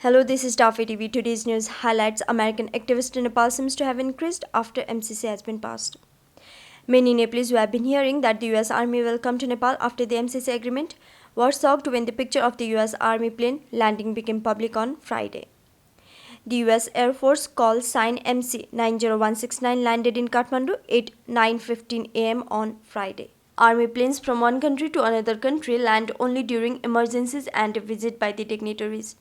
Hello, this is Danfe TV. Today's news highlights American activist in Nepal seems to have increased after MCC has been passed. Many Nepalese who have been hearing that the US Army will come to Nepal after the MCC agreement were shocked when the picture of the US Army plane landing became public on Friday. The US Air Force call sign MC 90169 landed in Kathmandu at 9:15 am on Friday. Army planes from one country to another country land only during emergencies and visit by the dignitaries.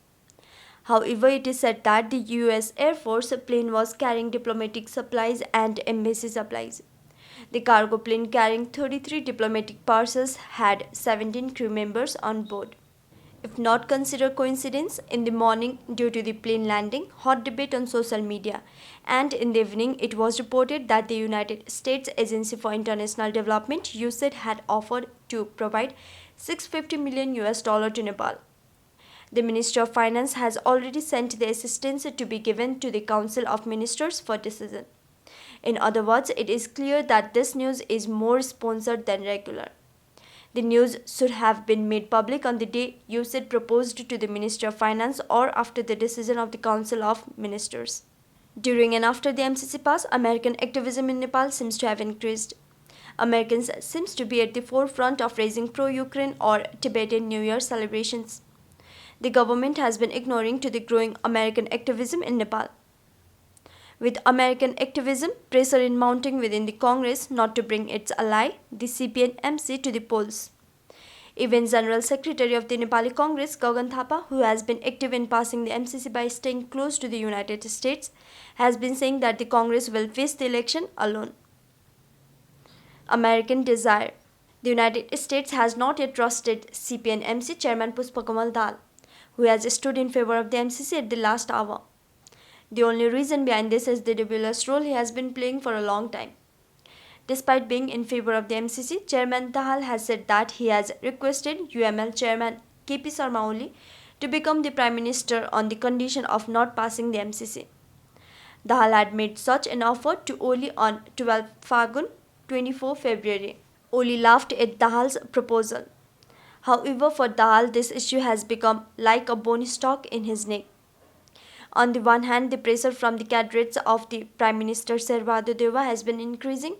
However, it is said that the US Air Force plane was carrying diplomatic supplies and embassy supplies. The cargo plane carrying 33 diplomatic parcels had 17 crew members on board. If not considered coincidence, in the morning, due to the plane landing, hot debate on social media, and in the evening, it was reported that the United States Agency for International Development (USAID) had offered to provide 650 million US dollar to Nepal. The Ministry of Finance has already sent the assistance to be given to the Council of Ministers for decision. In other words, it is clear that this news is more sponsored than regular. The news should have been made public on the day USAID proposed to the Ministry of Finance or after the decision of the Council of Ministers. During and after the MCC Pass, American activism in Nepal seems to have increased. Americans seem to be at the forefront of raising pro-Ukraine or Tibetan New Year celebrations. The government has been ignoring to the growing American activism in Nepal. With American activism pressure in mounting within the Congress not to bring its ally, the CPN-MC, to the polls. Even General Secretary of the Nepali Congress, Thapa, who has been active in passing the MCC by staying close to the United States, has been saying that the Congress will face the election alone. American desire. The United States has not yet trusted CPN-MC Chairman Pushpakamal Dal, who has stood in favor of the MCC at the last hour. The only reason behind this is the dubious role he has been playing for a long time. Despite being in favor of the MCC, Chairman Dahal has said that he has requested UML Chairman KP Sharma Oli to become the Prime Minister on the condition of not passing the MCC. Dahal had made such an offer to Oli on 12 Fagun, 24 February. Oli laughed at Dahal's proposal. However, for Dahal, this issue has become like a bone stock in his neck. On the one hand, the pressure from the cadres of the Prime Minister Sher Bahadur Deuba has been increasing.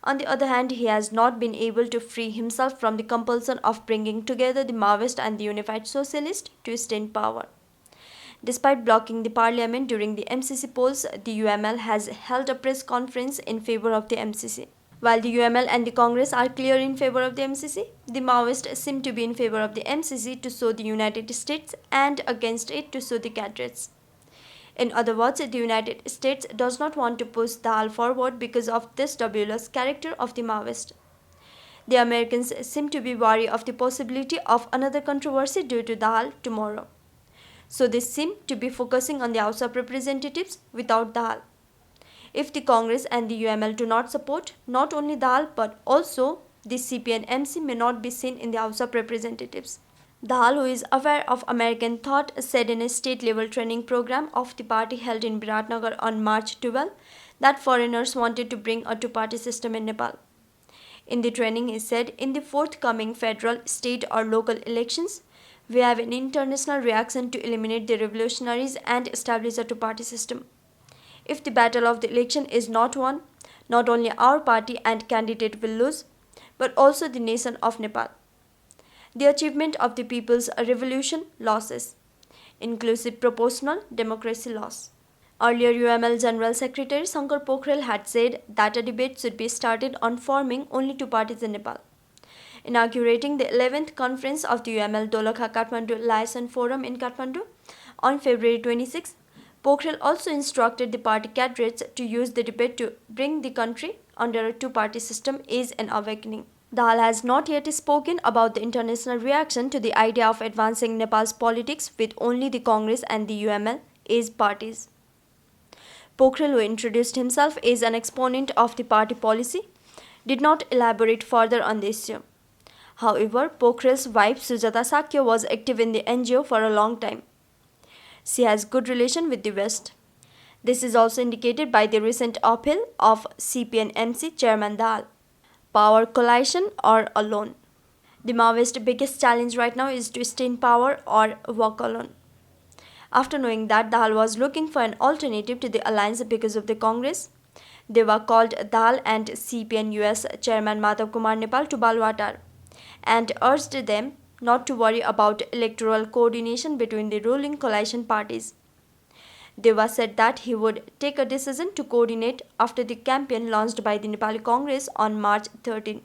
On the other hand, he has not been able to free himself from the compulsion of bringing together the Maoist and the Unified Socialist to stay in power. Despite blocking the parliament during the MCC polls, the UML has held a press conference in favor of the MCC. While the UML and the Congress are clear in favor of the MCC, the Maoists seem to be in favor of the MCC to show the United States and against it to show the cadres. In other words, the United States does not want to push Dahal forward because of this dubious character of the Maoist. The Americans seem to be wary of the possibility of another controversy due to Dahal tomorrow. So they seem to be focusing on the House of Representatives without Dahal. If the Congress and the UML do not support not only Dahal but also the CPN-MC may not be seen in the House of Representatives. Dahal, who is aware of American thought, said in a state-level training program of the party held in Biratnagar on March 12 that foreigners wanted to bring a two-party system in Nepal. In the training, he said, in the forthcoming federal, state or local elections, we have an international reaction to eliminate the revolutionaries and establish a two-party system. If the battle of the election is not won, not only our party and candidate will lose, but also the nation of Nepal. The achievement of the people's revolution losses, inclusive proportional democracy loss. Earlier, UML General Secretary Shankar Pokhrel had said that a debate should be started on forming only two parties in Nepal. Inaugurating the 11th conference of the UML Dolakha Kathmandu Liaison Forum in Kathmandu on February 26, Pokhrel also instructed the party cadres to use the debate to bring the country under a two-party system as an awakening. Dahal has not yet spoken about the international reaction to the idea of advancing Nepal's politics with only the Congress and the UML as parties. Pokhrel, who introduced himself as an exponent of the party policy, did not elaborate further on the issue. However, Pokhrel's wife Sujata Sakya was active in the NGO for a long time. She has good relation with the West. This is also indicated by the recent appeal of CPN-MC Chairman Dahal. Power coalition or alone. The Maoist biggest challenge right now is to stay in power or walk alone. After knowing that Dahal was looking for an alternative to the alliance because of the Congress, they were called Dahal and CPN US Chairman Madhav Kumar Nepal to Balwatar and urged them not to worry about electoral coordination between the ruling coalition parties. Deva said that he would take a decision to coordinate after the campaign launched by the Nepali Congress on March 13.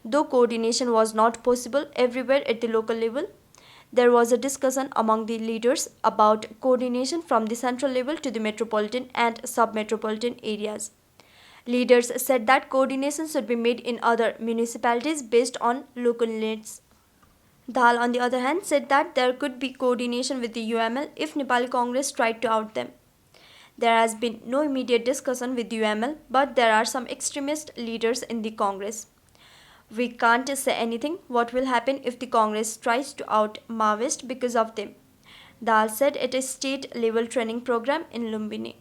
Though coordination was not possible everywhere at the local level, there was a discussion among the leaders about coordination from the central level to the metropolitan and sub-metropolitan areas. Leaders said that coordination should be made in other municipalities based on local needs. Dal, on the other hand, said that there could be coordination with the UML if Nepali Congress tried to out them. There has been no immediate discussion with the UML, but there are some extremist leaders in the Congress. We can't say anything what will happen if the Congress tries to out Maoist because of them, Dal said at a state-level training program in Lumbini.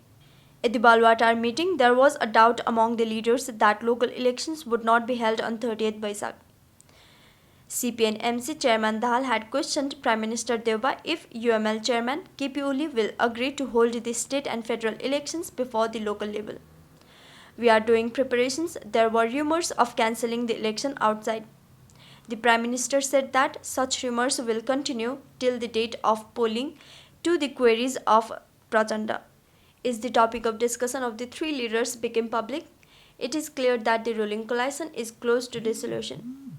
At the Balwatar meeting, there was a doubt among the leaders that local elections would not be held on 30th Baisakh. CPN MC Chairman Dal had questioned Prime Minister Deva if UML Chairman KP Oli will agree to hold the state and federal elections before the local level. We are doing preparations. There were rumors of cancelling the election outside. The Prime Minister said that such rumors will continue till the date of polling to the queries of Prachanda. As the topic of discussion of the three leaders became public, it is clear that the ruling coalition is close to dissolution.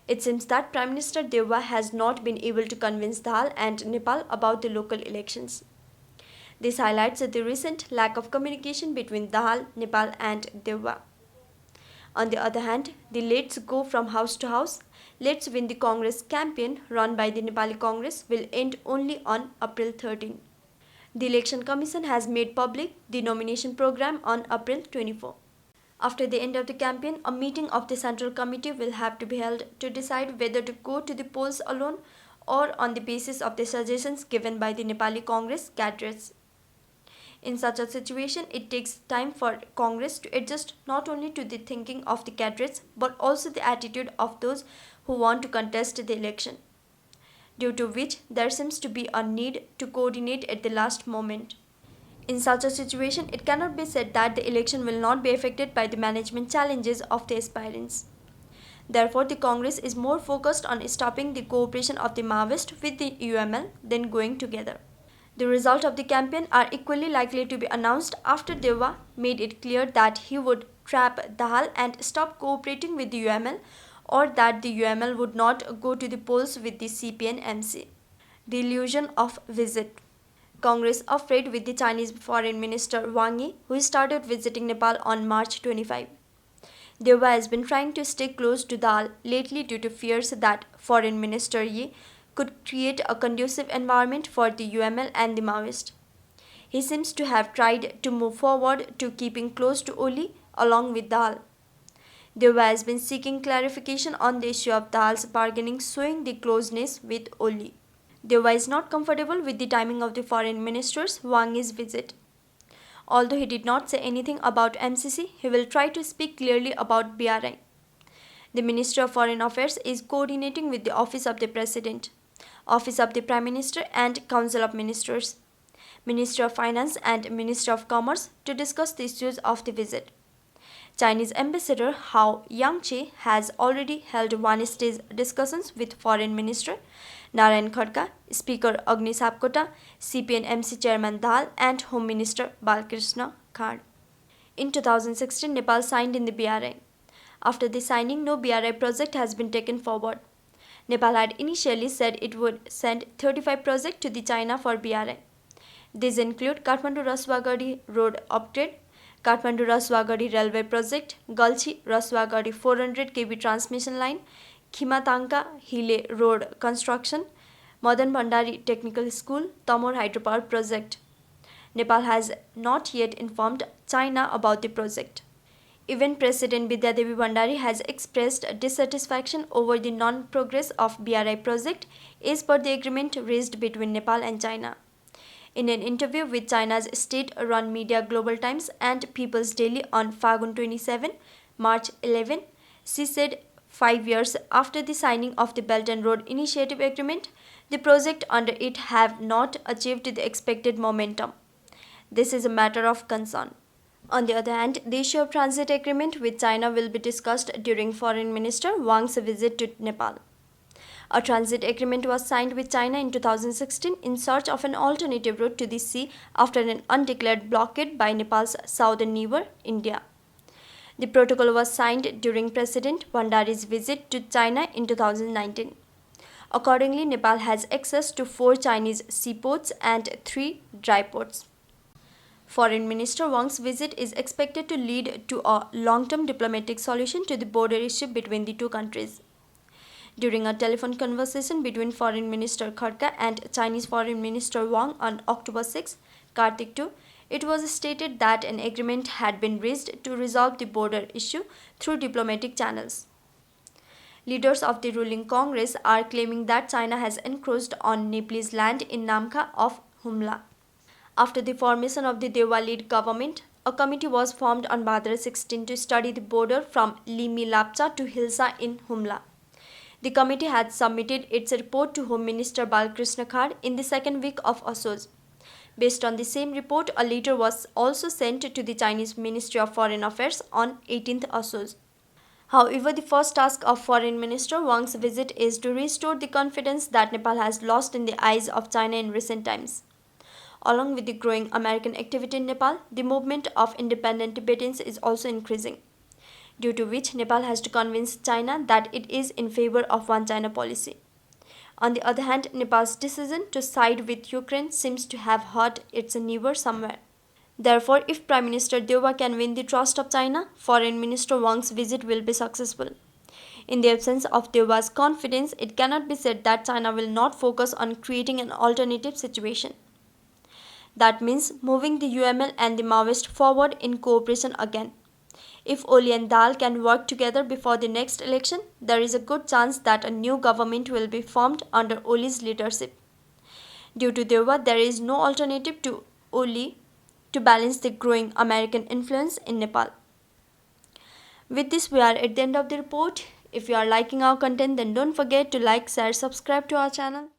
It seems that Prime Minister Deva has not been able to convince Dal and Nepal about the local elections. This highlights the recent lack of communication between Dahal, Nepal and Deva. On the other hand, the Let's Go from House to House, Let's Win the Congress campaign run by the Nepali Congress will end only on April 13. The Election Commission has made public the nomination program on April 24. After the end of the campaign, a meeting of the Central Committee will have to be held to decide whether to go to the polls alone or on the basis of the suggestions given by the Nepali Congress cadres. In such a situation, it takes time for Congress to adjust not only to the thinking of the cadres but also the attitude of those who want to contest the election, due to which there seems to be a need to coordinate at the last moment. In such a situation, it cannot be said that the election will not be affected by the management challenges of the aspirants. Therefore, the Congress is more focused on stopping the cooperation of the Maoists with the UML than going together. The result of the campaign are equally likely to be announced after Deva made it clear that he would trap Dahal and stop cooperating with the UML, or that the UML would not go to the polls with the CPN-MC. The illusion of visit. Congress afraid with the Chinese Foreign Minister Wang Yi, who started visiting Nepal on March 25. Deva has been trying to stay close to Dal lately due to fears that Foreign Minister Yi could create a conducive environment for the UML and the Maoist. He seems to have tried to move forward to keeping close to Oli along with Dal. Deva has been seeking clarification on the issue of Dal's bargaining, showing the closeness with Oli. Deva is not comfortable with the timing of the foreign minister's Wang Yi's visit. Although he did not say anything about MCC, he will try to speak clearly about BRI. The Ministry of Foreign Affairs is coordinating with the Office of the President, Office of the Prime Minister and Council of Ministers, Ministry of Finance and Ministry of Commerce to discuss the issues of the visit. Chinese Ambassador Hao Yangche has already held one-stage discussions with Foreign Minister Narayan Khadka, Speaker Agni Sapkota, CPN-MC Chairman Dal and Home Minister Balkrishna Khan. In 2016, Nepal signed in the BRI. After the signing, no BRI project has been taken forward. Nepal had initially said it would send 35 projects to the China for BRI. These include Kathmandu-Raswagadi Road Upgrade, Kathmandu-Raswagadi Railway Project, Galchi-Raswagadi 400 kV Transmission Line, Khimatangka Hile Road Construction, Madan Bhandari Technical School, Tamor Hydropower Project. Nepal has not yet informed China about the project. Even President Vidyadevi Bhandari has expressed dissatisfaction over the non-progress of BRI project as per the agreement reached between Nepal and China. In an interview with China's state-run media Global Times and People's Daily on Fagun 27, March 11, she said 5 years after the signing of the Belt and Road Initiative Agreement, the project under it have not achieved the expected momentum. This is a matter of concern. On the other hand, the issue of transit agreement with China will be discussed during Foreign Minister Wang's visit to Nepal. A transit agreement was signed with China in 2016 in search of an alternative route to the sea after an undeclared blockade by Nepal's southern neighbor, India. The protocol was signed during President Bhandari's visit to China in 2019. Accordingly, Nepal has access to 4 Chinese seaports and 3 dry ports. Foreign Minister Wang's visit is expected to lead to a long-term diplomatic solution to the border issue between the two countries. During a telephone conversation between Foreign Minister Khadka and Chinese Foreign Minister Wang on October 6, Kartik 2, it was stated that an agreement had been reached to resolve the border issue through diplomatic channels. Leaders of the ruling Congress are claiming that China has encroached on Nepalese land in Namkha of Humla. After the formation of the Dewa-led government, a committee was formed on Bhadra 16 to study the border from Limi Lapcha to Hilsa in Humla. The committee had submitted its report to Home Minister Balkrishna Khar in the second week of Asoj. Based on the same report, a letter was also sent to the Chinese Ministry of Foreign Affairs on 18th Asoj. However, the first task of Foreign Minister Wang's visit is to restore the confidence that Nepal has lost in the eyes of China in recent times. Along with the growing American activity in Nepal, the movement of independent Tibetans is also increasing, due to which Nepal has to convince China that it is in favor of one China policy. On the other hand, Nepal's decision to side with Ukraine seems to have hurt its neighbor somewhere. Therefore, if Prime Minister Dewa can win the trust of China, Foreign Minister Wang's visit will be successful. In the absence of Dewa's confidence, it cannot be said that China will not focus on creating an alternative situation. That means moving the UML and the Maoist forward in cooperation again. If Oli and Dal can work together before the next election, there is a good chance that a new government will be formed under Oli's leadership. Due to Dewa, there is no alternative to Oli to balance the growing American influence in Nepal. With this, we are at the end of the report. If you are liking our content, then don't forget to like, share, subscribe to our channel.